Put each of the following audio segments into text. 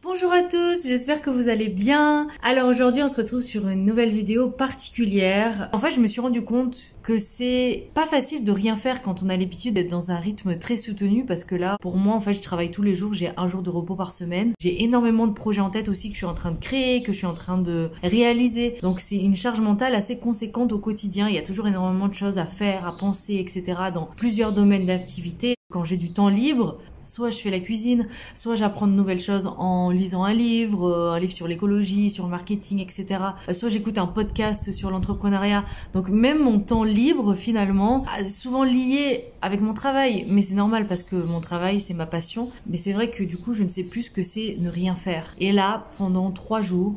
Bonjour à tous, j'espère que vous allez bien. Alors aujourd'hui on se retrouve sur une nouvelle vidéo particulière. En fait je me suis rendu compte que c'est pas facile de rien faire quand on a l'habitude d'être dans un rythme très soutenu, parce que là pour moi en fait je travaille tous les jours, j'ai un jour de repos par semaine. J'ai énormément de projets en tête aussi que je suis en train de créer, que je suis en train de réaliser. Donc c'est une charge mentale assez conséquente au quotidien. Il y a toujours énormément de choses à faire, à penser, etc. dans plusieurs domaines d'activité. Quand j'ai du temps libre, soit je fais la cuisine, soit j'apprends de nouvelles choses en lisant un livre sur l'écologie, sur le marketing, etc. Soit j'écoute un podcast sur l'entrepreneuriat. Donc même mon temps libre, finalement, est souvent lié avec mon travail. Mais c'est normal parce que mon travail, c'est ma passion. Mais c'est vrai que du coup, je ne sais plus ce que c'est ne rien faire. Et là, pendant 3 jours,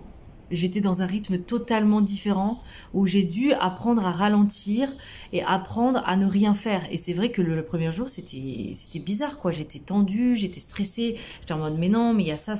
j'étais dans un rythme totalement différent où j'ai dû apprendre à ralentir et apprendre à ne rien faire. Et c'est vrai que le premier jour, c'était bizarre, quoi. J'étais tendue, j'étais stressée, j'étais en mode mais non, mais il y a ça.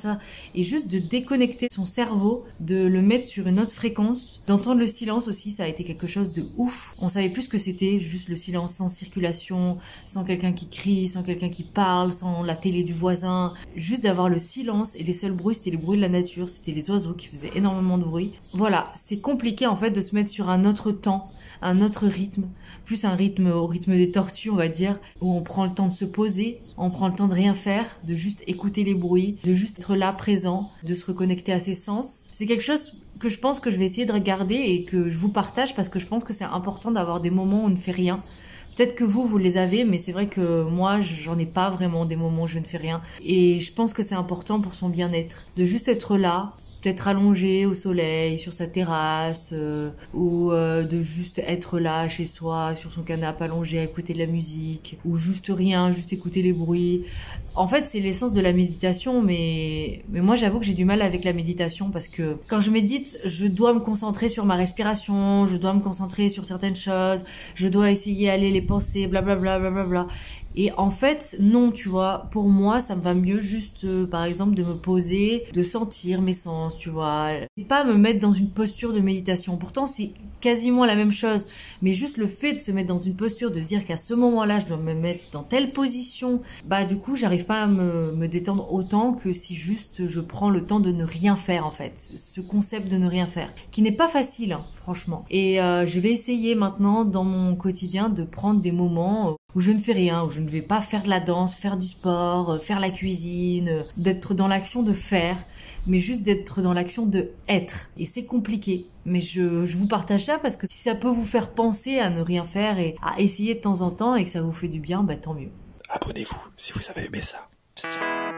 Et juste de déconnecter son cerveau, de le mettre sur une autre fréquence, d'entendre le silence aussi, ça a été quelque chose de ouf. On savait plus ce que c'était, juste le silence sans circulation, sans quelqu'un qui crie, sans quelqu'un qui parle, sans la télé du voisin. Juste d'avoir le silence, et les seuls bruits, c'était les bruits de la nature, c'était les oiseaux qui faisaient énormément de bruit. Voilà, c'est compliqué en fait de se mettre sur un autre temps, un autre rythme, plus un rythme au rythme des tortues on va dire, où on prend le temps de se poser, on prend le temps de rien faire, de juste écouter les bruits, de juste être là présent, de se reconnecter à ses sens. C'est quelque chose que je pense que je vais essayer de regarder et que je vous partage parce que je pense que c'est important d'avoir des moments où on ne fait rien. Peut-être que vous les avez, mais c'est vrai que moi, j'en ai pas vraiment des moments où je ne fais rien. Et je pense que c'est important pour son bien-être, de juste être là, peut-être allongé au soleil, sur sa terrasse, ou de juste être là chez soi, sur son canapé allongé, à écouter de la musique, ou juste rien, juste écouter les bruits. En fait, c'est l'essence de la méditation, mais moi, j'avoue que j'ai du mal avec la méditation parce que quand je médite, je dois me concentrer sur ma respiration, je dois me concentrer sur certaines choses, je dois essayer d'aller les penser, blablabla, blablabla. Et en fait, non, tu vois, pour moi, ça me va mieux juste, par exemple, de me poser, de sentir mes sens, tu vois. Et pas me mettre dans une posture de méditation. Pourtant, c'est quasiment la même chose. Mais juste le fait de se mettre dans une posture, de se dire qu'à ce moment-là, je dois me mettre dans telle position, bah du coup, j'arrive pas à me détendre autant que si juste je prends le temps de ne rien faire, en fait. Ce concept de ne rien faire, qui n'est pas facile, hein, franchement. Et je vais essayer maintenant, dans mon quotidien, de prendre des moments où je ne fais rien, où je ne vais pas faire de la danse, faire du sport, faire la cuisine, d'être dans l'action de faire, mais juste d'être dans l'action de être. Et c'est compliqué, mais je vous partage ça parce que si ça peut vous faire penser à ne rien faire et à essayer de temps en temps et que ça vous fait du bien, bah tant mieux. Abonnez-vous si vous avez aimé ça. Ciao.